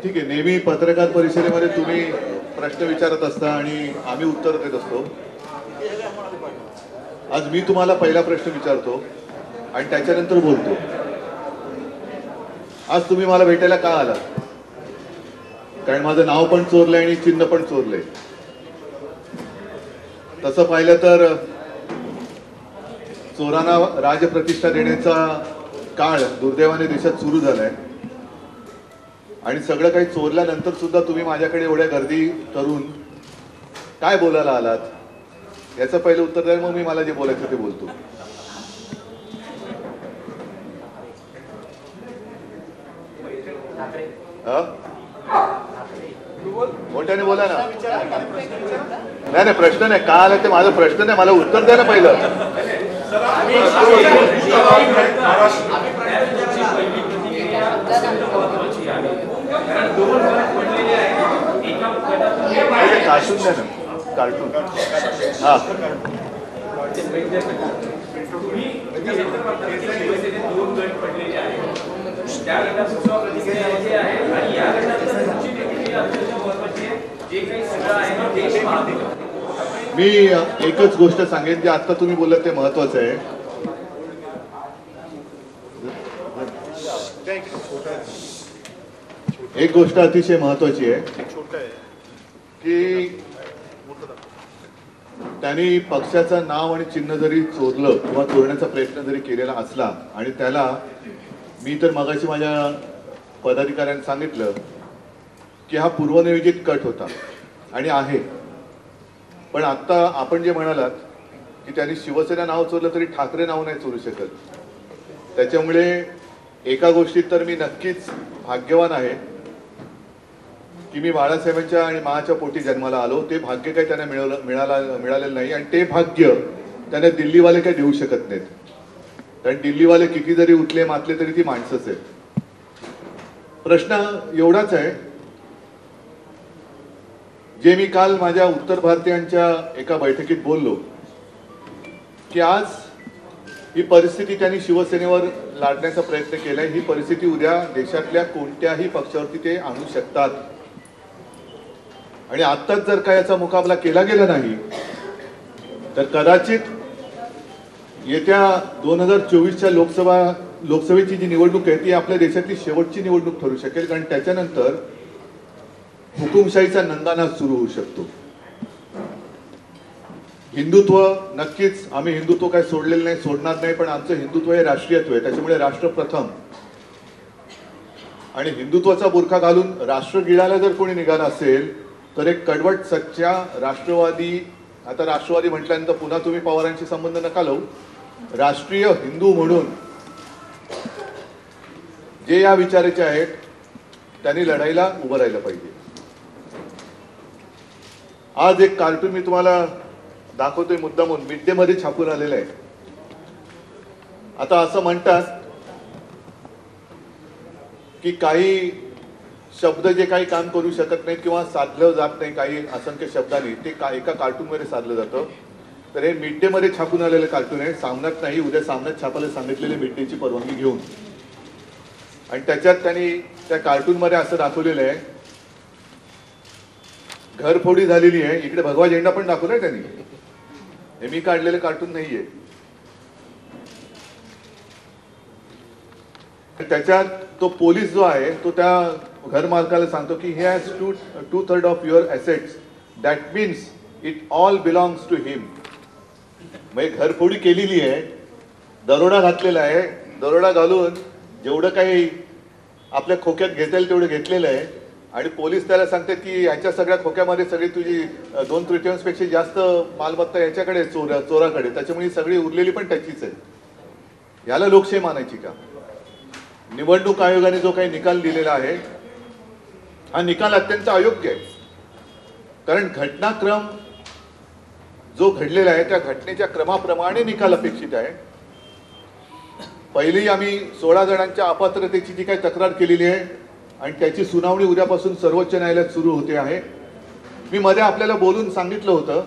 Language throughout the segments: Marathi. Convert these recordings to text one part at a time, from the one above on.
ठीक आहे, नेहमी पत्रकार परिषदेमध्ये तुम्ही प्रश्न विचारत असता आणि आम्ही उत्तर देत असतो. आज मी तुम्हाला पहिला प्रश्न विचारतो आणि त्याच्यानंतर बोलतो. आज तुम्ही मला भेटायला का आलात? कारण माझं नाव पण चोरलंय आणि चिन्ह पण चोरलंय. तसं पाहिलं तर चोरांना राजप्रतिष्ठा देण्याचा काळ दुर्दैवाने देशात सुरू झालाय आणि सगळं काही चोरल्यानंतर सुद्धा तुम्ही माझ्याकडे एवढ्या गर्दी करून काय बोलायला आलात याचं पहिलं उत्तर द्या, मग मी मला जे बोलायचं ते बोलतो. मोठ्याने बोला ना. नाही नाही, प्रश्न नाही. का आला ते माझा प्रश्न नाही, मला उत्तर द्या ना पहिलं. कार्टून द्या ना, कार्टून. हा, मी एकच गोष्ट सांगेन, जे आता तुम्ही बोलत ते महत्वाचं आहे. एक गोष्ट अतिशय महत्वाची आहे की त्यांनी पक्षाचं नाव आणि चिन्ह जरी चोरलं किंवा चोरण्याचा प्रयत्न जरी केलेला असला आणि त्याला मी तर मगाशी माझ्या पदाधिकाऱ्यांनी सांगितलं की हा पूर्वनियोजित कट होता आणि आहे. पण आता आपण जे म्हणालात की त्यांनी शिवसेना नाव चोरलं तरी ठाकरे नाव नाही चोरू शकत. त्याच्यामुळे एका गोष्टीत तर मी नक्कीच भाग्यवान आहे की मी बाळासाहेबांच्या आणि माच्या पोटी जन्माला आलो. ते भाग्य काही त्यांना मिळालेलं नाही आणि ते भाग्य त्यांना दिल्लीवाले काही देऊ शकत नाहीत. कारण दिल्लीवाले किती जरी उठले मातले तरी ती माणसंच आहेत. प्रश्न एवढाच आहे, जे मी काल माझ्या उत्तर भारतीयांच्या एका बैठकीत बोललो की आज ही परिस्थिती त्यांनी शिवसेनेवर लादण्याचा प्रयत्न केलाय. ही परिस्थिती उद्या देशातल्या कोणत्याही पक्षावरती ते आणू शकतात आणि आत्ताच जर का याचा मुकाबला केला गेला नाही तर कदाचित येत्या 2024च्या लोकसभेची जी निवडणूक आहे ती आपल्या देशातली शेवटची निवडणूक ठरू शकेल. कारण त्याच्यानंतर हुकुमशाहीचा नंगानाच सुरू होऊ शकतो. हिंदुत्व नक्कीच, आम्ही हिंदुत्व काय सोडलेलं नाही, सोडणार नाही, पण आमचं हिंदुत्व हे राष्ट्रीयत्व आहे. त्याच्यामुळे राष्ट्र प्रथम आणि हिंदुत्वाचा बुरखा घालून राष्ट्र गिळायला जर कोणी निघाला असेल तर एक कडवट सच्चा राष्ट्रवादी, आता राष्ट्रवादी म्हटल्यानंतर पुन्हा तुम्ही पवारांशी संबंध नका लावू, राष्ट्रीय हिंदू म्हणून जे या विचाराचे आहेत त्यांनी लढाईला उभं राहिलं पाहिजे. आज एक कार्टून मी तुम्हाला दाखवतोय मुद्दामून, मिड डे मध्ये छापून आलेलं आहे. आता असं म्हणतात की काही शब्द जे काही काम करू शकत नाहीत किंवा साधलं जात नाही काही असंख्य शब्दांनी, ते एका कार्टून मध्ये साधलं जातं. तर हे मिड डे मध्ये छापून आलेलं कार्टून आहे. सामन्यात नाही, उद्या सामन्यात छापायला सांगितलेले मिड डेची परवानगी घेऊन. आणि त्याच्यात त्यांनी त्या कार्टून मध्ये असं दाखवलेलं आहे, घरफोडी झालेली आहे. इकडे भगवा झेंडा पण दाखवलाय त्यांनी. हे मी काढलेलं कार्टून नाहीये. त्याच्यात तो पोलीस जो आहे तो त्या घर मालकाला सांगतो की he has 2/3 of your assets, that means it all belongs to him. म्हणजे घरफोडी केलेली आहे, दरोडा घातलेला आहे, दरोडा घालून जेवढं काही आपल्या खोक्यात घेता येईल तेवढं घेतलेलं आहे आणि पोलीस त्याला सांगतात की याच्या सगळ्या खोक्यामध्ये सगळी तुझी 2/3 पेक्षा जास्त मालमत्ता याच्याकडे चोराकडे, त्याच्यामुळे सगळी उरलेली पण त्याचीच आहे. याला लोकशाही मानायची का? निवडणूक आयोगाने जो काही निकाल दिलेला आहे हा निकाल अत्यंत अयोग्य आहे. कारण घटनाक्रम जो घडलेला आहे त्या घटनेच्या क्रमाप्रमाणे निकाल अपेक्षित आहे. पहिली आम्ही 16 जणांच्या अपात्रतेची जी काही तक्रार केलेली आहे आणि त्याची सुनावणी उद्यापासून सर्वोच्च न्यायालयात सुरू होते आहे. मी मध्ये आपल्याला बोलून सांगितलं होतं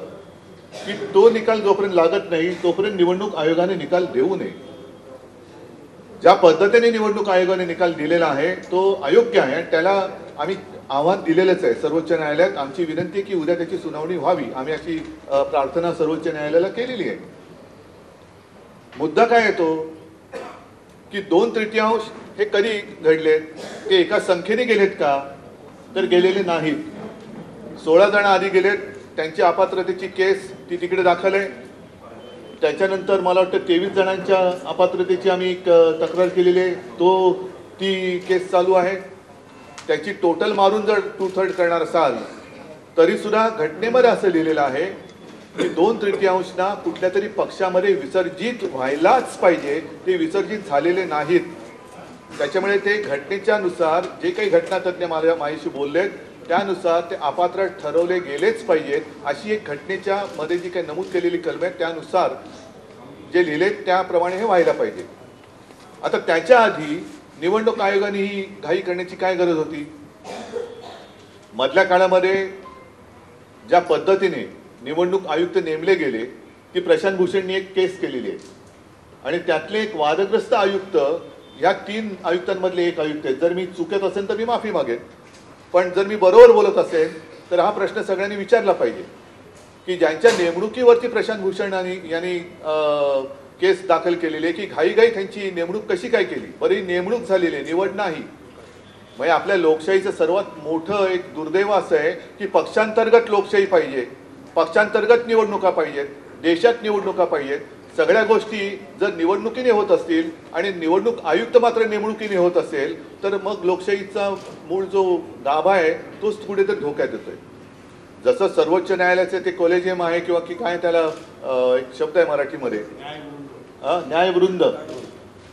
की तो निकाल जोपर्यंत लागत नाही तोपर्यंत निवडणूक आयोगाने निकाल देऊ नये. ज्या पद्धतीने निवडणूक आयोगाने निकाल दिलेला आहे तो अयोग्य आहे. त्याला आम्ही आव्हान दिलेलंच आहे सर्वोच्च न्यायालयात. आमची विनंती आहे की उद्या त्याची सुनावणी व्हावी. आम्ही अशी प्रार्थना सर्वोच्च न्यायालयाला केलेली आहे. मुद्दा काय येतो की 2/3 हे कधी घडलेत? ते एका संख्येने गेलेत का? तर गेलेले नाहीत. 16 जण आधी गेलेत, त्यांची अपात्रतेची केस ती तिकडे दाखल आहे. त्याच्यानंतर मला वाटतं 23 जणांच्या अपात्रतेची आम्ही तक्रार केलेली आहे, ती केस चालू आहे. त्याची टोटल मारून जर 2/3 करणार असाल तरी सुद्धा घटनेमध्ये असं लिहिलेलं आहे की 2/3 कुठल्या तरी पक्षामध्ये विसर्जित व्हायलाच पाहिजे. ते विसर्जित झालेले नाहीत. त्याच्यामुळे ते घटनेच्या नुसार जे काही घटनातज्ञ माझ्याशी बोललेत त्यानुसार ते अपात्र ठरवले गेलेच पाहिजेत. अशी एक घटनेच्या मध्ये जी काही नमूद केलेली कलम आहे त्यानुसार जे लिहिले त्याप्रमाणे हे व्हायला पाहिजे. आता त्याच्या आधी निवडणूक आयोगाने ही घाई करण्याची काय गरज होती? मधल्या काळामध्ये ज्या पद्धतीने निवडणूक आयुक्त नेमले गेले ती प्रशांत भूषणनी एक केस केलेली आहे आणि त्यातले एक वादग्रस्त आयुक्त ह्या 3 आयुक्तांमधले एक आयुक्त आहेत. जर मी चुकत असेल तर मी माफी मागेन, पण जर मी बरोबर बोलत असेल तर हा प्रश्न सगळ्यांनी विचारला पाहिजे की ज्यांच्या नेमणुकीवरती प्रशांत भूषण यांनी केस दाखल केलेली आहे की घाईघाई त्यांची नेमणूक कशी काय केली? बरी नेमणूक झालेली आहे, निवड नाही. म्हणजे आपल्या लोकशाहीचं सर्वात मोठं एक दुर्दैव असं आहे की पक्षांतर्गत लोकशाही पाहिजे, पक्षांतर्गत निवडणुका पाहिजेत, देशात निवडणुका पाहिजेत. सगळ्या गोष्टी जर निवडणुकीने होत असतील आणि निवडणूक आयुक्त मात्र नेमणुकीने होत असेल तर मग लोकशाहीचा मूळ जो गाभा आहे तोच कुठेतरी धोक्यात येतोय. जसं सर्वोच्च न्यायालयाचे ते कॉलेजियम आहे किंवा की काय त्याला एक शब्द आहे मराठीमध्ये न्यायवृंद,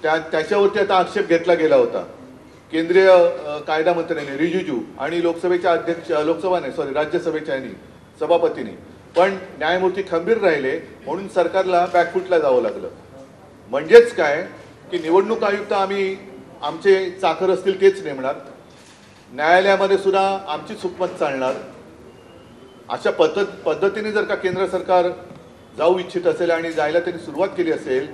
त्याच्यावरती आता आक्षेप घेतला गेला होता केंद्रीय कायदा मंत्र्यांनी रिजिजू आणि राज्यसभेच्या सभापतींनी. पण न्यायमूर्ती खंबीर राहिले म्हणून सरकारला बॅकफुटला जावं लागलं. म्हणजेच काय की निवडणूक आयुक्त आम्ही आमचे चाकर असतील तेच नेमणार, न्यायालयामध्ये सुद्धा आमची चुकमत चालणार. अशा पद्धतीने जर का केंद्र सरकार जाऊ इच्छित असेल आणि जायला त्यांनी सुरुवात केली असेल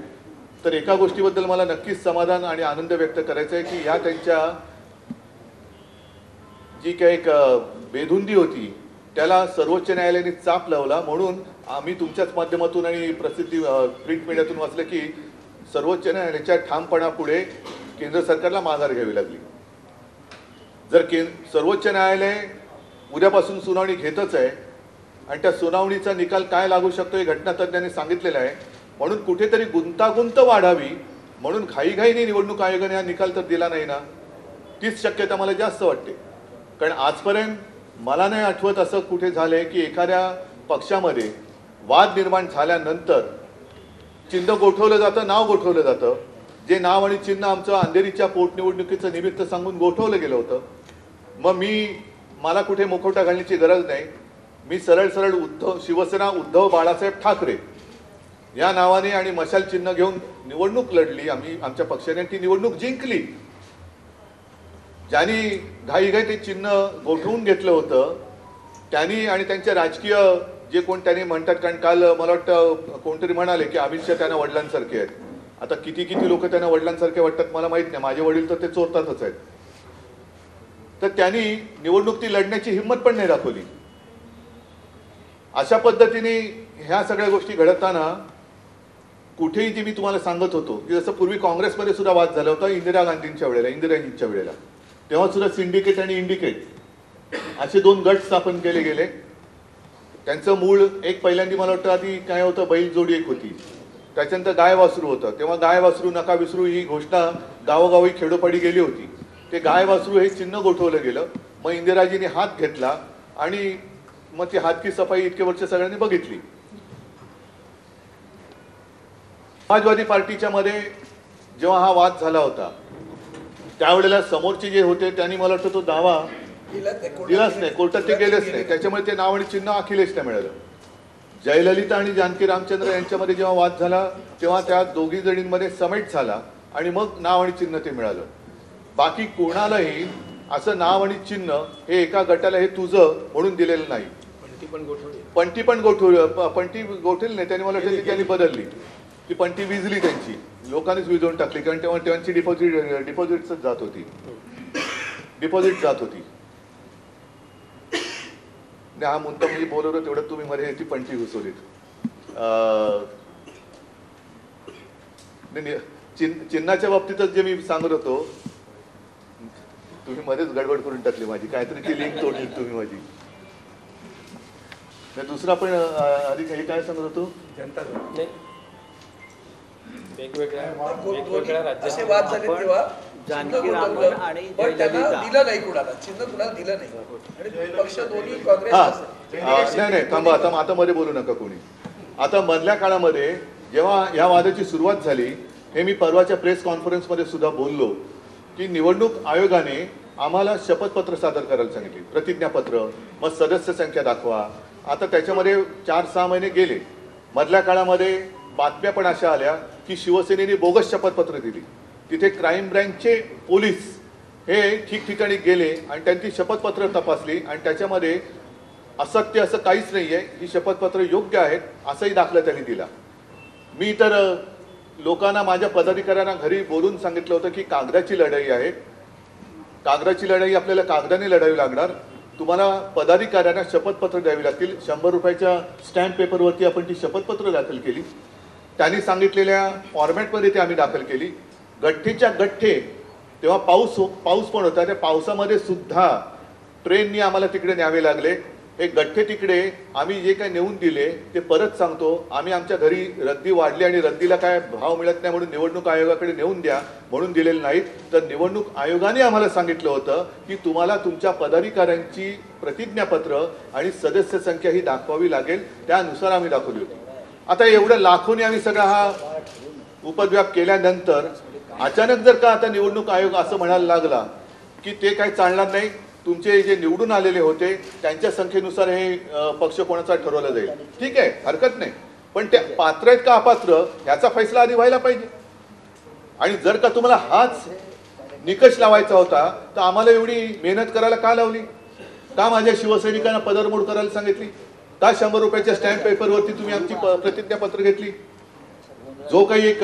तर एका गोष्टीबद्दल मला नक्कीच समाधान आणि आनंद व्यक्त करायचा आहे की ह्या त्यांच्या जी काही एक बेधुंदी होती त्याला सर्वोच्च न्यायालयाने चाप लावला. म्हणून आम्ही तुमच्याच माध्यमातून आणि प्रिंट मीडियातून वाचलं की सर्वोच्च न्यायालयाच्या ठामपणापुढे केंद्र सरकारला माघार घ्यावी लागली. जर सर्वोच्च न्यायालय उद्यापासून सुनावणी घेतच आहे आणि त्या सुनावणीचा निकाल काय लागू शकतो हे घटनातज्ञांनी सांगितलेलं आहे. म्हणून कुठेतरी गुंतागुंत वाढावी म्हणून घाईघाईने निवडणूक आयोगाने हा निकाल तर दिला नाही ना, तीच शक्यता मला जास्त वाटते. कारण आजपर्यंत मला नाही आठवत असं कुठे झालंय की एखाद्या पक्षामध्ये वाद निर्माण झाल्यानंतर चिन्ह गोठवलं जातं, नाव गोठवलं जातं. जे नाव आणि चिन्ह आमचं अंधेरीच्या पोटनिवडणुकीचं निमित्त सांगून गोठवलं गेलं होतं. मग मला कुठे मुखवटा घालण्याची गरज नाही. मी सरळ शिवसेना उद्धव बाळासाहेब ठाकरे या नावाने आणि मशाल चिन्ह घेऊन निवडणूक लढली. आमच्या पक्षाने ती निवडणूक जिंकली. ज्यांनी घाईघाई ते चिन्ह गोठवून घेतलं होतं त्यांनी आणि त्यांच्या राजकीय जे कोण त्यांनी म्हणतात, कारण काल मला वाटतं कोणतरी म्हणाले की अमित शहा त्यांना वडिलांसारखे आहेत. आता किती लोक त्यांना वडिलांसारखे वाटतात मला माहित नाही, माझे वडील तर ते चोरतातच आहेत. तर त्यांनी निवडणूक ती लढण्याची हिंमत पण नाही दाखवली. अशा पद्धतीने ह्या सगळ्या गोष्टी घडताना कुठेही जी मी तुम्हाला सांगत होतो की जसं पूर्वी काँग्रेसमध्ये सुद्धा वाद झाला होता इंदिराजींच्या वेळेला, तेव्हा सुद्धा सिंडिकेट आणि इंडिकेट असे 2 गट स्थापन केले गेले. त्यांचं मूळ एक पहिल्यांदा मला वाटतं आधी काय होतं, बैलजोडी एक होती, त्याच्यानंतर गाय वासरू होतं. तेव्हा गाय वासरू नका विसरू ही घोषणा गावोगावी खेडोपाडी गेली होती. ते गाय वासरू हे चिन्ह गोठवलं गेलं. मग इंदिराजींनी हात घेतला आणि मग ती हातकी सफाई इतके वर्ष सगळ्यांनी बघितली. समाजवादी पार्टीच्या मध्ये जेव्हा हा वाद झाला होता त्यावेळेला समोरचे जे होते त्यांनी मला वाटतं तो दावा दिलाच नाही, कोर्टात ते गेलेच नाही. त्याच्यामुळे ते नाव आणि चिन्ह अखिलेशला मिळालं. जयललिता आणि जानकी रामचंद्र यांच्यामध्ये जेव्हा वाद झाला तेव्हा त्या दोघी जणींमध्ये समेट झाला आणि मग नाव आणि चिन्ह ते मिळालं. बाकी कोणालाही असं नाव आणि चिन्ह हे एका गटाला हे तुझं म्हणून दिलेलं नाही. पंटी पण गोठवली नाही त्यांनी, मला वाटतं त्यांनी बदलली. ती पंटी विजली त्यांची, लोकांनीच विजवून टाकली. कारण तेव्हा त्यांची डिपॉझिट जात होती. आणि हा मुद्दा मी बोलवलं तेवढं तुम्ही मध्ये ह्याची पंटी घुसवलीत. चिन्हाच्या बाबतीतच जे मी सांगत होतो, तुम्ही मध्येच गडबड करून टाकली माझी, काहीतरी लिंक तोडली तुम्ही माझी. दुसरा पण आधी काही काय सांगत होतो, जनता वेगवेगळ्या राज्याचे वाद झाले तेव्हा जानकीरामन आणि दिलं नाही, कुणाला चिन्ह कुणाला दिलं नाही आणि पक्ष दोन्ही काँग्रेस. नाही थांबा, आता मध्ये बोलू नका कोणी. आता मधल्या काळामध्ये जेव्हा या वादाची सुरुवात झाली, हे मी परवाच्या प्रेस कॉन्फरन्समध्ये सुद्धा बोललो की निवडणूक आयोगाने आम्हाला शपथपत्र सादर करायला सांगितले, प्रतिज्ञापत्र, मग सदस्य संख्या दाखवा. आता त्याच्यामध्ये 4-6 महिने गेले. मधल्या काळामध्ये बातम्या पण अशा आल्या की शिवसेनेने बोगस शपथपत्र दिली. तिथे क्राईम ब्रँचचे पोलीस हे ठिकठिकाणी गेले आणि त्यांची शपथपत्र तपासली आणि त्याच्यामध्ये असत्य असं काहीच नाही आहे, ही शपथपत्र योग्य आहेत असंही दाखला त्यांनी दिला. मी तर लोकांना, माझ्या पदाधिकाऱ्यांना घरी बोलून सांगितलं होतं की कागदाची लढाई आहे, कागदाची लढाई आपल्याला कागदाने लढावी लागणार. तुम्हाला पदाधिकाऱ्यांना शपथपत्र द्यावी लागतील. 100 रुपयाच्या स्टॅम्प पेपरवरती आपण ती शपथपत्र दाखल केली. त्यांनी सांगितलेल्या फॉर्मॅटमध्ये ते आम्ही दाखल केली. गठ्ठेच्या गठ्ठे, तेव्हा पाऊस पण होता, त्या पावसामध्ये सुद्धा ट्रेननी आम्हाला तिकडे न्यावे लागले. हे गठ्ठे तिकडे आम्ही जे काय नेऊन दिले ते परत सांगतो, आम्ही आमच्या घरी रद्दी वाढली आणि रद्दीला काय भाव मिळत नाही म्हणून निवडणूक आयोगाकडे नेऊन द्या म्हणून दिलेले नाहीत. तर निवडणूक आयोगाने आम्हाला सांगितलं होतं की तुम्हाला तुमच्या पदाधिकाऱ्यांची प्रतिज्ञापत्र आणि सदस्य संख्या ही दाखवावी लागेल, त्यानुसार आम्ही दाखवली होती. आता एवढं लाखोनी आम्ही सगळा हा उपद्व्याप केल्यानंतर अचानक जर का आता निवडणूक आयोग असं म्हणायला लागला की ते काही चालणार नाही, तुमचे जे निवडून आलेले होते त्यांच्या संख्येनुसार हे पक्ष कोणाचा ठरवला जाईल, ठीक आहे, हरकत नाही. पण ते पात्र आहेत का अपात्र याचा फैसला आधी व्हायला पाहिजे. आणि जर का तुम्हाला हाच निकष लावायचा होता तर आम्हाला एवढी मेहनत करायला का लावली? का माझ्या शिवसैनिकांना पदरमोड करायला सांगितली? का 100 रुपयाच्या स्टॅम्प पेपरवरती तुम्ही आमची प्रतिज्ञापत्र घेतली? जो काही एक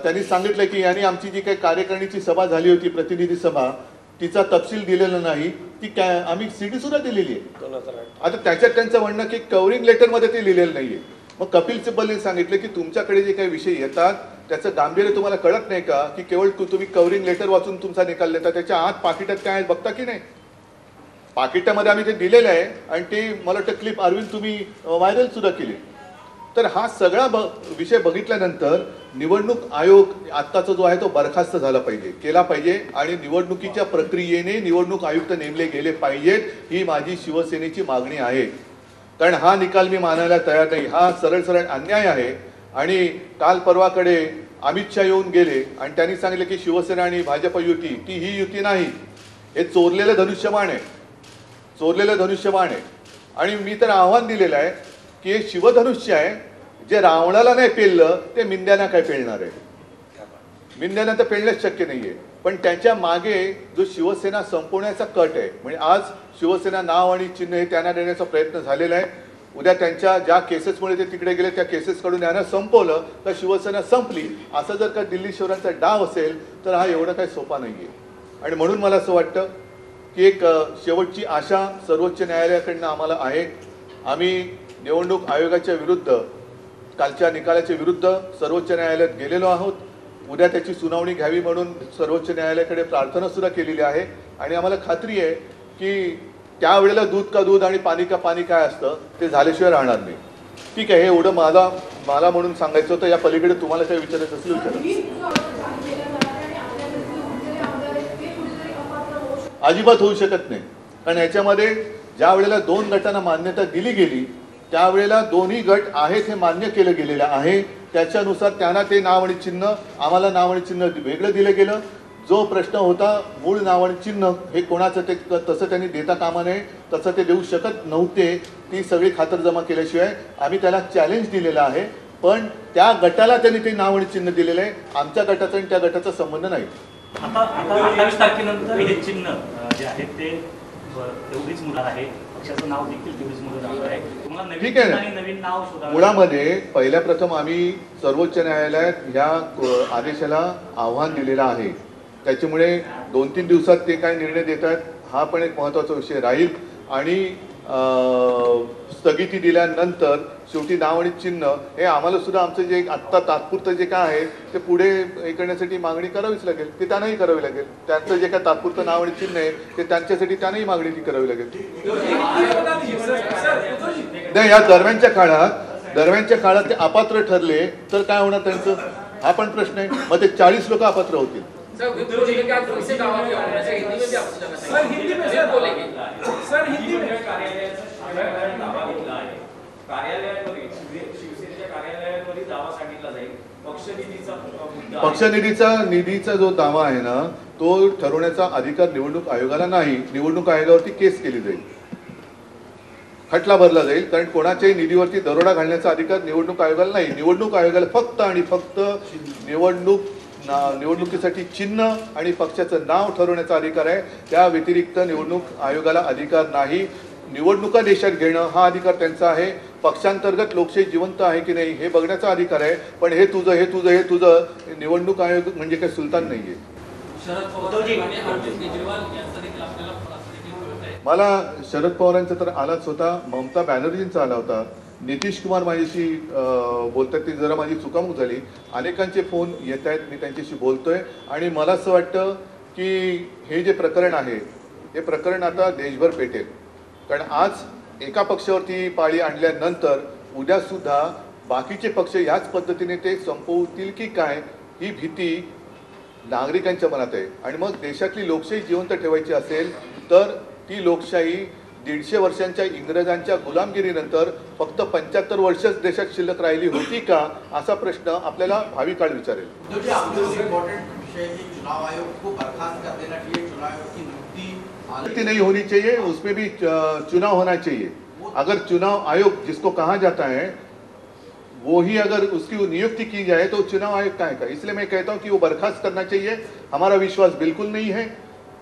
त्यांनी सांगितलं की यांनी आमची जी काही कार्यकारिणीची सभा झाली होती, प्रतिनिधी सभा, तिचा तपशील दिलेला नाही, ती आम्ही CD सुद्धा दिलेली आहे. आता त्याच्यात त्यांचं म्हणणं की कव्हरिंग लेटरमध्ये ते लिहिलेलं नाहीये. मग कपिल सिब्बलने सांगितलं की तुमच्याकडे जे काही विषय येतात त्याचं गांभीर्य तुम्हाला कळत नाही का, की केवळ तुम्ही कव्हरिंग लेटर वाचून तुमचा निकाल देता, त्याच्या आत पाकिटात काय आहे बघता की नाही? पाकिटामध्ये आम्ही ते दिलेलं आहे आणि ते मला वाटतं क्लिप अरविंद तुम्ही व्हायरल सुद्धा केली. तर हा सगळा विषय बघितल्यानंतर निवडणूक आयोग आत्ताचा जो आहे तो बरखास्त झाला पाहिजे, केला पाहिजे आणि निवडणुकीच्या प्रक्रियेने निवडणूक आयुक्त नेमले गेले पाहिजेत, ही माझी शिवसेनेची मागणी आहे. कारण हा निकाल मी मानायला तयार नाही, हा सरळ सरळ अन्याय आहे. आणि काल परवाकडे अमित शहा येऊन गेले आणि त्यांनी सांगितलं की शिवसेना आणि भाजप युती, ती ही युती नाही, हे चोरलेलं धनुष्यबाण आहे, चोरलेलं धनुष्यबाण आहे. आणि मी तर आव्हान दिलेलं आहे की हे शिवधनुष्य आहे, जे रावणाला नाही पेललं ते मिंद्यांना काय पेलणार आहे? मिंद्यांना तर पेलणंच शक्य नाहीये. पण त्याच्या मागे जो शिवसेना संपवण्याचा कट आहे, म्हणजे आज शिवसेना नाव आणि चिन्ह हे त्यांना देण्याचा प्रयत्न झालेला आहे. उद्या त्यांच्या ज्या केसेसमुळे ते तिकडे गेले त्या केसेसकडून यांना संपवलं तर शिवसेना संपली, असं जर का दिल्ली शहरांचा डाव असेल तर हा एवढं काही सोपा नाहीये. आणि म्हणून मला असं वाटतं की एक शेवटची आशा सर्वोच्च न्यायालयाकडनं आम्हाला आहे. आम्ही निवडणूक आयोगाच्या विरुद्ध, कालच्या निकालाच्या विरुद्ध सर्वोच्च न्यायालयात गेलेलो आहोत. उद्या त्याची सुनावणी घ्यावी म्हणून सर्वोच्च न्यायालयाकडे प्रार्थना सुद्धा केलेली आहे. आणि आम्हाला खात्री आहे की त्यावेळेला दूध का दूध आणि पाणी का पाणी काय असतं ते झाल्याशिवाय राहणार नाही. ठीक आहे, हे एवढं मला म्हणून सांगायचं होतं. या पलीकडे तुम्हाला काही विचारायचं असेल विचारा. अजिबात होऊ शकत नाही. कारण याच्यामध्ये ज्या वेळेला 2 गटांना मान्यता दिली गेली त्यावेळेला दोन्ही गट आहेत हे मान्य केलं गेलेलं आहे. त्याच्यानुसार त्यांना ते नाव आणि चिन्ह, आम्हाला नाव आणि चिन्ह वेगळं दिलं गेलं. जो प्रश्न होता मूळ नाव आणि चिन्ह हे कोणाचं ते तसं त्यांनी देता कामा नये, तसं ते देऊ शकत नव्हते. ती सगळी खातरजमा केल्याशिवाय आम्ही त्याला चॅलेंज दिलेलं आहे. पण त्या गटाला त्यांनी ते नाव आणि चिन्ह दिलेलं आहे. आमच्या गटाचा आणि त्या गटाचा संबंध नाही. आता 28 तारखेनंतर हे चिन्ह जे आहे ते एवढीच मुलं आहे, पक्षाचं नाव देखील तेवढीच मुलं राहणार आहे. तुम्हाला ठीक आहे नवीन नवीन नाव शोधावं. मुळामध्ये पहिल्या प्रथम आम्ही सर्वोच्च न्यायालयात या आदेशाला आव्हान दिलेलं आहे. त्याच्यामुळे 2-3 दिवसात ते काय निर्णय देतात हा पण एक महत्त्वाचा विषय राहील. आणि स्थगिती दिल्यानंतर शेवटी नाव आणि चिन्ह हे आम्हाला सुद्धा आमचं जे आत्ता तात्पुरतं जे काय आहे ते पुढे हे करण्यासाठी मागणी करावीच लागेल, ते त्यांनाही करावी लागेल. त्यांचं जे काय तात्पुरतं नाव आणि चिन्ह आहे ते त्यांच्यासाठी त्यांनाही मागणी ती करावी लागेल. नाही, या दरम्यानच्या काळात ते अपात्र ठरले तर काय होणार त्यांचं, हा पण प्रश्न आहे. मग ते 40 लोक अपात्र होतील. सर हिंदी में कार्यालयामध्ये शिवसेनेच्या कार्यालयामध्ये दावा सांगितला जाईल. निधीचा जो दावा आहे ना तो ठरवण्याचा अधिकार निवडणूक आयोगाला नाही. निवडणूक आयोगावरती केस केली जाईल, खटला भरला जाईल, कारण कोणाच्याही निधीवरती दरोडा घालण्याचा अधिकार निवडणूक आयोगाला नाही. निवडणूक आयोगाला फक्त आणि फक्त निवडणुकीसाठी चिन्ह आणि पक्षाचं नाव ठरवण्याचा अधिकार आहे. त्या व्यतिरिक्त निवडणूक आयोगाला अधिकार नाही. निवडणुका देशात घेणं हा अधिकार त्यांचा आहे. पक्षांतर्गत लोकशाही जिवंत आहे की नाही हे बघण्याचा अधिकार आहे. पण हे तुझं निवडणूक आयोग म्हणजे काही सुलतान नाहीये. मला शरद पवारांचा तर आलाच होता, ममता बॅनर्जींचा आला होता, नितीश कुमार माझ्याशी बोलतात, ती जरा माझी चुकामुक झाली. अनेकांचे फोन येत आहेत, मी त्यांच्याशी बोलतोय आणि मला असं वाटतं की हे जे प्रकरण आहे हे प्रकरण आता देशभर पेटेल. कारण आज एका पक्षावरती पाळी आणल्यानंतर उद्यासुद्धा बाकीचे पक्ष याच पद्धतीने ते संपवतील की काय ही भीती नागरिकांच्या मनात आहे. आणि मग देशातली लोकशाही जिवंत ठेवायची असेल तर ती लोकशाही 150 वर्षांच्या इंग्रजांच्या गुलामगिरीनंतर फक्त 75 वर्षच देशात शिल्लक राहिली होती का असा प्रश्न आपल्याला भावी काळ विचारेल. नहीं होनी चाहिए, उसमें भी चुनाव होना चाहिए. अगर चुनाव आयोग जिसको कहा जाता है वो ही अगर उसकी नियुक्ति की जाए तो चुनाव आयोग का है. इसलिए मैं कहता हूं कि वो बर्खास्त करना चाहिए. हमारा विश्वास बिल्कुल नहीं है.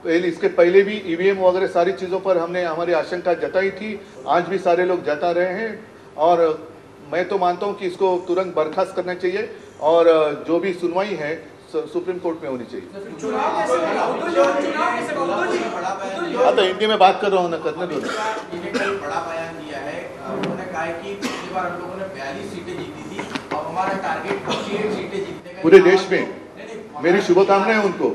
इसके पहले भी ईवीएम वगैरह सारी चीज़ों पर हमने हमारी आशंका जताई थी, आज भी सारे लोग जता रहे हैं. और मैं तो मानता हूं कि इसको तुरंत बर्खास्त करना चाहिए और जो भी सुनवाई है सुप्रीम कोर्ट में होनी चाहिए. हाँ तो हिंदी में बात कर रहा हूँ ना, करने दो. बड़ा बयान दिया है, उन्होंने कहा है कि पिछली बार हम लोगों ने 42 सीटें जीती थी, अब हमारा टारगेट 48 सीटें जीतने का. पूरे देश में मेरी शुभकामनाएं उनको.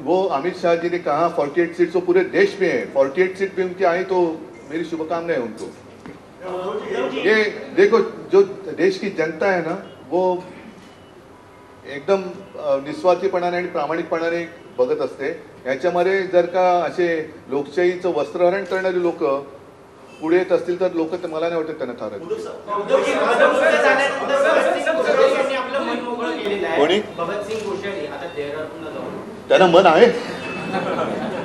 वो अमित शाह जी ने कहा 48 सीट तो पूरे देश में है, 48 सीट भी उनकी आई तो मेरी शुभकामनाएं उनको. ये देखो जो देश की जनता है ना वो एकदम निस्वार्थीपणाने आणि प्रामाणिकपणाने बघत असते. याच्यामध्ये जर का असे लोकशाहीचं वस्त्रहरण करणारे लोक पुढे येत असतील तर लोक मला नाही वाटत त्यांना थारत. कोणी त्यांना मन आहे,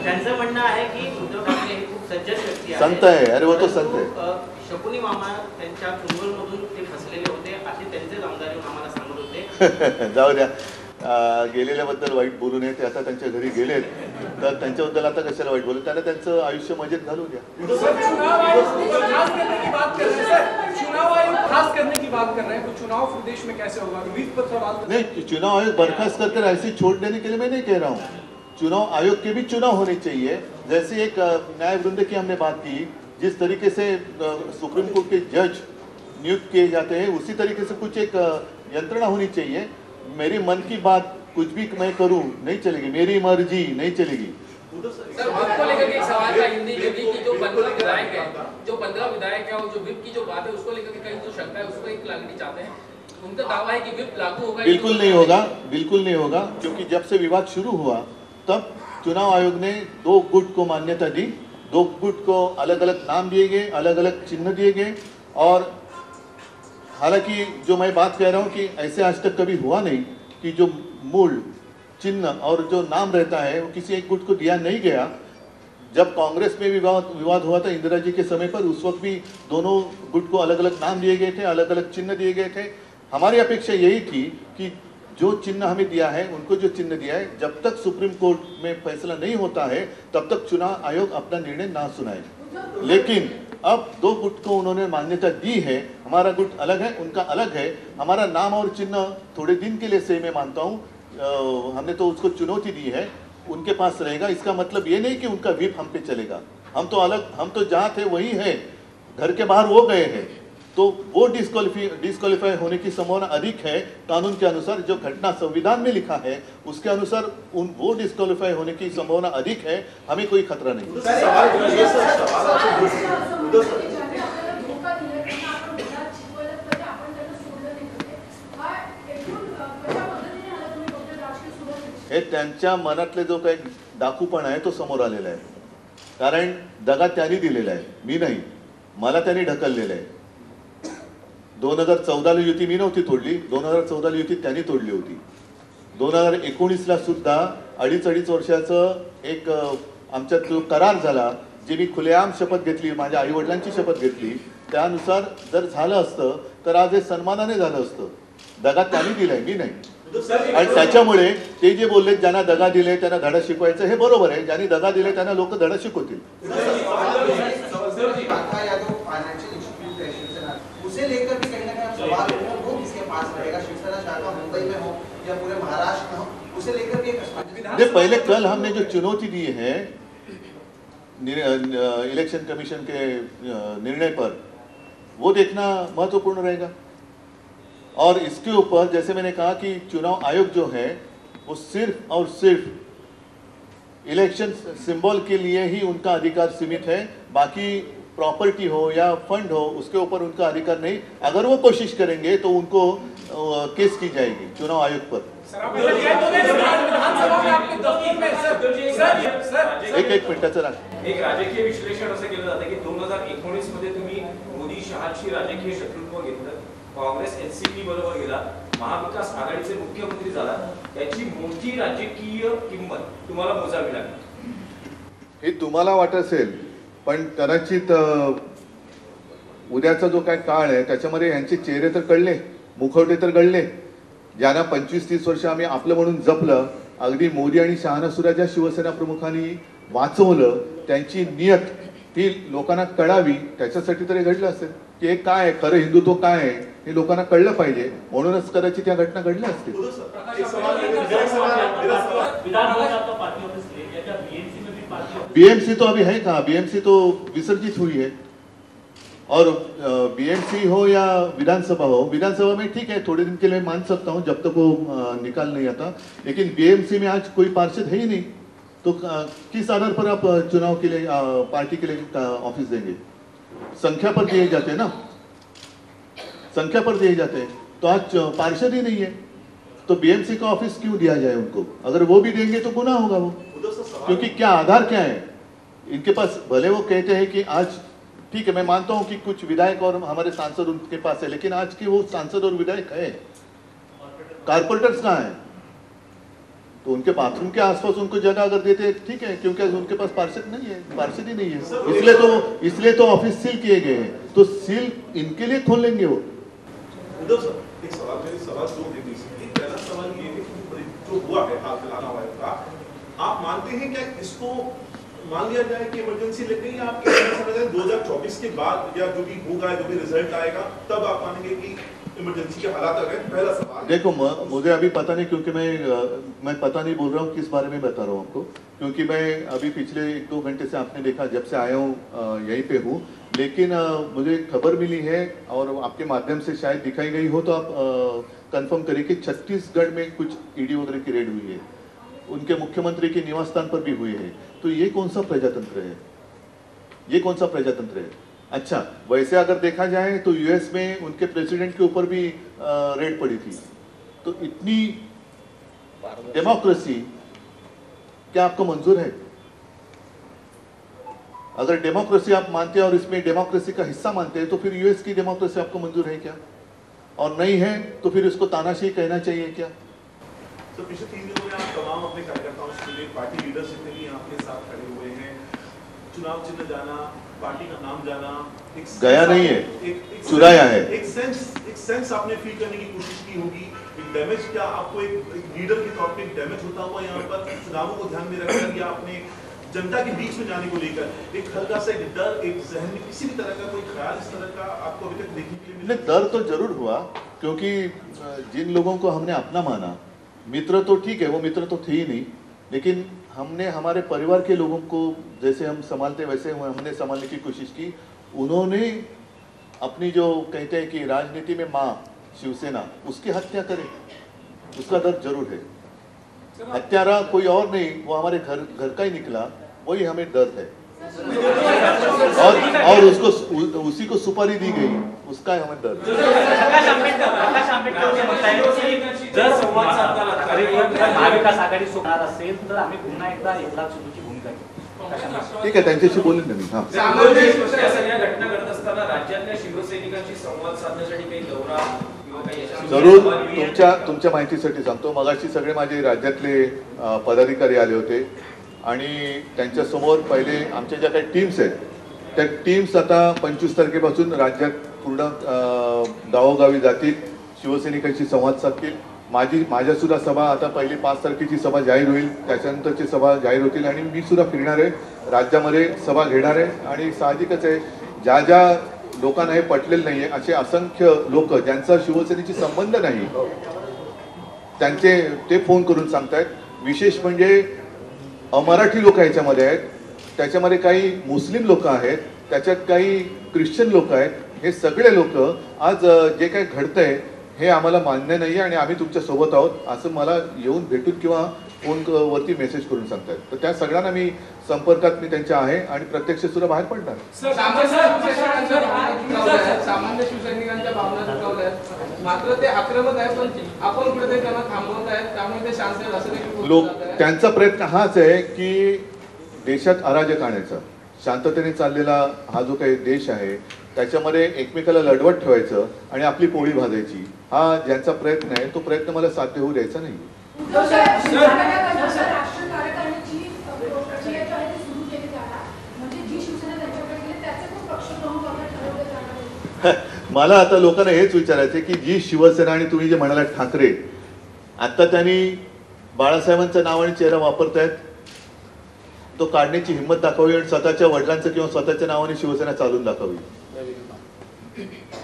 त्यांचं म्हणणं आहे की उद्धव ठाकरे हे खूप सज्जन व्यक्ती आहेत, संत आहे. अरे वो तो संत आहे. शकुनी मामा त्यांच्या कुंभलमधून ते फसलेले होते असे त्यांचे आमदार येऊन आम्हाला सांगत होते. जाऊ द्या, गेलेल्याबद्दल वाईट बोलू नये. ते आता त्यांच्या घरी गेलेत तर त्यांच्याबद्दल आता कशाला वाईट बोलू. त्यांना त्यांचं आयुष्य मजेत घालू द्या. नहीं, चुनाव आयोग बर्खास्त कर ऐसे छोड़ देने के लिए मैं नहीं कह रहा हूँ. चुनाव आयोग के भी चुनाव होने चाहिए. जैसे एक न्याय वृंद की हमने बात की, जिस तरीके से सुप्रीम कोर्ट के जज नियुक्त किए जाते हैं उसी तरीके से कुछ एक यंत्रणा होनी चाहिए. मेरी मन की बात कुछ भी मैं करूं नहीं चलेगी, मेरी मर्जी नहीं चलेगी. सर विप को लेकर के एक सवाल था हिंदी में भी कि जो 15 विधायक है और जो विप की जो बात है उसको लेकर के कहीं जो शंका है उसको एक लागनी चाहते हैं. उनका दावा है कि विप लागू होगा. बिल्कुल नहीं होगा, बिल्कुल नहीं होगा. क्योंकि जब से विवाद शुरू हुआ तब चुनाव आयोग ने 2 गुट को मान्यता दी. 2 गुट को अलग अलग नाम दिए गए, अलग अलग चिन्ह दिए गए. और हालांकि जो मैं बात कह रहा हूँ कि ऐसे आज तक कभी हुआ नहीं कि जो मूल चिन्ह और जो नाम रहता है वो किसी एक गुट को दिया नहीं गया. जब कांग्रेस में विवाद हुआ था इंदिरा जी के समय पर, उस वक्त भी दोनों गुट को अलग अलग नाम दिए गए थे, अलग अलग चिन्ह दिए गए थे. हमारी अपेक्षा यही थी कि जो चिन्ह हमें दिया है उनको जो चिन्ह दिया है जब तक सुप्रीम कोर्ट में फैसला नहीं होता है तब तक चुनाव आयोग अपना निर्णय ना सुनाए. लेकिन अब 2 गुट को उन्होंने मान्यता दी है. हमारा गुट अलग है, उनका अलग है. हमारा नाम और चिन्ह थोड़े दिन के लिए से मैं मानता हूँ, हमने तो उसको चुनौती दी है, उनके पास रहेगा. इसका मतलब ये नहीं कि उनका व्हिप हम पे चलेगा. हम तो जहाँ थे वही हैं, घर के बाहर वो गए हैं, तो वो डिस्क्वालीफाई होने की संभावना अधिक है। कानून के अनुसार जो घटना संविधान में लिखा है उसके अनुसार वो डिस्क्वालीफाई होने की संभावना अधिक है, हमें कोई खतरा नहीं। हे त्यांच्या मनातले जो काही डाकूपणा आहे तो समोर आलेला आहे, कारण दगा त्यांनी दिलेला आहे, मी नाही, मला त्यांनी ढकललेलं आहे। 2014 ला युती मी नव्हती तोडली, 2014 ला युती त्यांनी तोडली होती। 2019 ला सुद्धा अडीच वर्षाचं एक आमच्यात जो करार झाला, जे मी खुलेआम शपथ घेतली, माझ्या आई वडिलांची शपथ घेतली, त्यानुसार जर झालं असतं तर आज हे सन्मानाने झालं असतं। दगा त्यांनी दिलाय, मी नाही। आणि त्याच्यामुळे ते जे बोलले ज्यांना दगा दिले त्यांना धडा शिकवायचं, हे बरोबर आहे। ज्यांनी दगा दिले त्यांना लोक धडा शिकवतील। उसे लेकर भी कहीं ना कहीं सवाल उठे, वो किसके पास रहेगा, शिवसेना शाखा मुंबई में हो या पूरे महाराष्ट्र में हो, उसे लेकर भी एक पहले कल हमने जो चुनौती दी है इलेक्शन कमीशन के निर्णय पर, वो देखना महत्वपूर्ण रहेगा। और इसके ऊपर जैसे मैंने कहा कि चुनाव आयोग जो है वो सिर्फ और सिर्फ इलेक्शन सिंबल के लिए ही उनका अधिकार सीमित है, बाकी प्रॉपर्टी हो या फंड हो उसके ऊपर उनका अधिकार नहीं। अगर वो कोशिश करेंगे तो उनको केस की जाएगी चुनाव आयोग पर। एक मिनिटाचं राख। एक राजकीय विश्लेषण असं केलं जातं की 2019 मध्ये तुम्ही मोदी शहाची राजकीय शत्रुत्व घेतलं, काँग्रेस एनसीपी बरोबर गेला, महाविकास आघाडीचे मुख्यमंत्री झाला, त्याची मोठी राजकीय किंमत तुम्हाला मोजावी लागली। हे तुम्हाला वाटत असेल, पण कदाचित उद्याचा जो काय काळ आहे त्याच्यामध्ये यांचे चेहरे तर कळले, मुखवटे तर कळले। ज्यांना 25-30 वर्ष आम्ही आपलं म्हणून जपलं, अगदी मोदी आणि शहाना सुद्धा ज्या शिवसेना प्रमुखांनी वाचवलं, त्यांची नियत ही लोकांना कळावी, त्याच्यासाठी तरी घडलं असेल की हे काय आहे, खरं हिंदुत्व काय आहे हे लोकांना कळलं पाहिजे, म्हणूनच कदाचित या घटना घडल्या असतील। बीएमसी तो अभी है कहाँ, बीएमसी तो विसर्जित हुई है। और बीएमसी हो या विधानसभा हो, विधानसभा में ठीक है थोड़े दिन के लिए मान सकता हूँ जब तक वो निकाल नहीं आता, लेकिन बीएमसी में आज कोई पार्षद है ही नहीं, तो किस आधार पर आप चुनाव के लिए पार्टी के लिए ऑफिस देंगे? संख्या पर दिए जाते हैं ना, संख्या पर दिए जाते हैं, तो आज पार्षद ही नहीं है, तो बीएमसी का ऑफिस क्यों दिया जाए उनको? अगर वो भी देंगे तो गुनाह होगा वो, क्योंकि क्या आधार क्या है इनके पास? भले वो कहते हैं कि आज ठीक है, मैं मानता हूं कि कुछ विधायक और हमारे सांसद उनके पास है, लेकिन आज के वो सांसद और विधायक है, कारपोरेटर्स कहाँ है? तो उनके बाथरूम के आसपास उनको जगह अगर देते ठीक है, क्योंकि उनके पास पार्षद नहीं है, पार्षद ही नहीं है, इसलिए तो ऑफिस सील किए गए हैं, तो सील इनके लिए खोल लेंगे वो। एक सवाल दो पहला सवाल ये जो हुआ है हाल फिलहाल आयोग का, आप मानते हैं क्या इसको मान लिया जाए कि इमरजेंसी लग गई, आप 2024 के बाद या जो भी होगा, जो भी रिजल्ट आएगा तब आप मानेंगे कि इमरजेंसी के हालात आ गए? पहला सवाल। देखो मुझे अभी पता नहीं, क्योंकि मैं पता नहीं बोल रहा हूँ किस बारे में बता रहा हूँ आपको, क्योंकि मैं अभी पिछले 1-2 घंटे से आपने देखा जब से आया हूँ यहीं पे हूँ, लेकिन मुझे खबर मिली है और आपके माध्यम से शायद दिखाई गई हो, तो आप कंफर्म करिए कि छत्तीसगढ़ में कुछ ईडी वगैरह की रेड हुई है, उनके मुख्यमंत्री के निवास स्थान पर भी हुई है। तो ये कौन सा प्रजातंत्र है? ये कौन सा प्रजातंत्र है? अच्छा, वैसे अगर देखा जाए तो यूएस में उनके प्रेसिडेंट के ऊपर भी रेड पड़ी थी, तो इतनी डेमोक्रेसी क्या आपको मंजूर है? अगर डेमोक्रेसी आप मानते हैं और इसमें डेमोक्रेसी का हिस्सा मानते हैं, तो फिर यूएस की डेमोक्रेसी आपको मंजूर है क्या? और नहीं है तो फिर इसको तानाशाही कहना चाहिए क्या? तो पिछले 3 दिनों में आप तमाम अपने कार्यकर्ताओं से, पार्टी लीडरशिप में भी आपके साथ खड़े हुए हैं, चुनाव चिन्ह जाना, पार्टी का नाम जाना, गया नहीं है, चुराया है। एक सेंस आपने फील करने की कोशिश की होगी, एक डैमेज, क्या आपको एक लीडर के तौर पे एक डैमेज होता हुआ यहाँ पर चुनावों को ध्यान में रखकर, या आपने जनता के बीच में जाने को लेकर एक हल्का सा एक डर, एक जहन में किसी भी तरह का कोई ख्याल इस तरह का आपको अभी तक देखने के लिए मिला? डर तो जरूर हुआ, क्योंकि जिन लोगों को हमने अपना माना, मित्र तो ठीक है, वो मित्र तो थे ही नहीं, लेकिन हमने हमारे परिवार के लोगों को जैसे हम संभालते वैसे हमने संभालने की कोशिश की। उन्होंने अपनी जो कहते हैं कि राजनीति में माँ शिवसेना, उसकी हत्या करे, उसका दर्द जरूर है। हत्यारा कोई और नहीं, वो हमारे घर का ही निकला, वही हमें दर्द है। और उसको उसी को सुपारी दी गई, उसका हमें दर्द। प्रकाश आंबेडकर जे म्हणतायत की जर महाविकास आघाडी सोडणार असेल तर आम्ही पुन्हा एकदा एकनाथ शिंदेची भूमिका घेऊ। ठीक आहे, त्यांच्याशी बोलेन ना मी। हा, या सगळ्या घटना घडत असताना राज्यातल्या शिवसैनिकांशी संवाद साधण्यासाठी काही दौरा किंवा काही जरूर तुमच्या माहितीसाठी सांगतो, मगाशी सगळे माझे राज्यातले पदाधिकारी आले होते आणि त्यांच्यासमोर पहिले आमच्या ज्या काही टीम्स आहेत त्या टीम्स आता 25 तारखेपासून राज्यात पूर्ण गावोगावी जातील, शिवसैनिकांशी संवाद साधतील। माझ्या सुद्धा सभा आता पहिली 5 तारखेची सभा जाहीर होईल, त्याच्यानंतरची सभा जाहीर होतील आणि मी सुद्धा फिरणार आहे, राज्यामध्ये सभा घेणार आहे। आणि साहजिकच आहे, ज्या लोकांना हे पटलेलं नाही आहे असे असंख्य लोक ज्यांचा शिवसेनेशी संबंध नाही त्यांचे ते फोन करून सांगतायत। विशेष म्हणजे अमराठी लोक याच्यामध्ये आहेत, त्याच्यामध्ये काही मुस्लिम लोक आहेत, त्याच्यात काही ख्रिश्चन लोक आहेत। हे सगळे लोक आज जे काही घडतंय हे आम्हाला मान्य नाही आणि आम्ही तुमच्या सोबत आहोत असं मला येऊन भेटून किंवा फोनवरती मेसेज करून सांगतायत। तर त्या सगळ्यांना मी संपर्कात मी त्यांच्या आहे आणि प्रत्यक्ष सुद्धा बाहेर पडणार। सामान्य शिवसैनिकांच्या भावना दुखावल्यात, मात्र ते आक्रमक आहे, पण आपण कुठेतरी त्यांना थांबवत आहेत, त्यामुळे ते शांत आहेत असं देखील लोक त्यांचा प्रयत्न हाच आहे की देशात अराजक आणायचा, शांततेने चाललेला हा जो काही देश आहे त्याच्यामध्ये एकमेकाला लढवत ठेवायचं आणि आपली पोळी भाजायची, हा ज्यांचा प्रयत्न आहे तो प्रयत्न मला साध्य होऊ द्यायचा नाही। मला आता लोकांना हेच विचारायचं की जी शिवसेना आणि तुम्ही जे म्हणाला ठाकरे, आता त्यांनी बाळासाहेबांचं नाव आणि चेहरा वापरतायत, तो काढण्याची हिंमत दाखवावी आणि स्वतःच्या वडिलांचं किंवा स्वतःच्या नावाने शिवसेना चालून दाखवावी।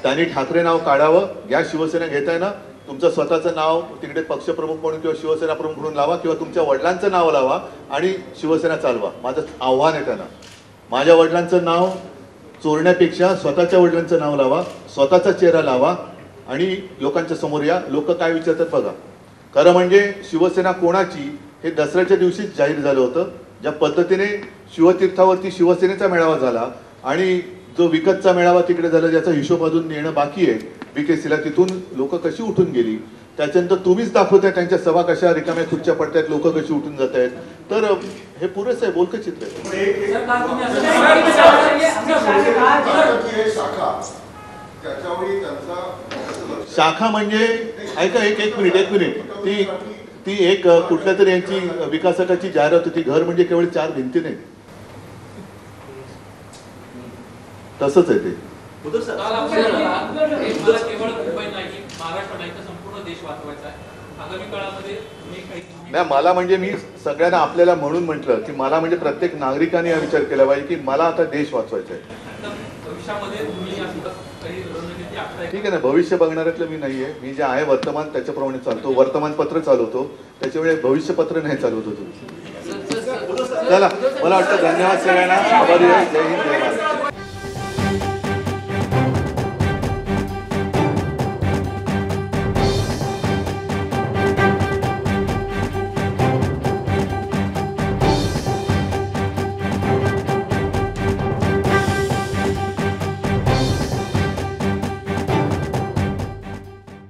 त्यांनी ठाकरे नाव काढावं, या शिवसेना घेताय ना, तुमचं स्वतःचं नाव तिकडे पक्षप्रमुख म्हणून किंवा शिवसेना प्रमुख म्हणून लावा किंवा तुमच्या वडिलांचं नाव लावा आणि शिवसेना चालवा। माझं आव्हान आहे त्यांना, माझ्या वडिलांचं नाव चोरण्यापेक्षा स्वतःच्या वडिलांचं नाव लावा, स्वतःचा चेहरा लावा आणि लोकांच्या समोर या। लोक काय विचारतात बघा। खरं म्हणजे शिवसेना कोणाची हे दसऱ्याच्या दिवशीच जाहीर झालं होतं। ज्या पद्धतीने शिवतीर्थावरती शिवसेनेचा मेळावा झाला आणि जो विकतचा मेळावा तिकडे झाला ज्याचा हिशोब अजून येणं बाकी आहे बीकेसीला, तिथून लोक कशी उठून गेली, त्याच्यानंतर तुम्हीच दाखवताय त्यांच्या सभा कशा रिकाम्या खुर्च्या पडतायत, लोक कशी उठून जात आहेत, तर हे पुरेसं आहे, बोलकं चित्र आहे। शाखा म्हणजे ऐका, एक मिनिट, ती एक कुठल्या तरी यांची विकासकाची जाहिरात होती, घर म्हणजे केवळ 4 भिंती नाही, तसंच आहे ते। नाही, मला म्हणजे मी सगळ्यांना आपल्याला म्हणून म्हटलं की मला म्हणजे प्रत्येक नागरिकाने हा विचार केला पाहिजे की मला आता देश वाचवायचा आहे। ठीक आहे ना, भविष्य बघणाऱ्यातलं मी नाहीये, मी जे आहे वर्तमान त्याच्याप्रमाणे चालतो, वर्तमानपत्र चालवतो, त्याच्यामुळे भविष्यपत्र नाही चालवत होतो। चला, मला वाटतं धन्यवाद सगळ्यांना, आभारी आहे, जय हिंद जय महाराष्ट्र।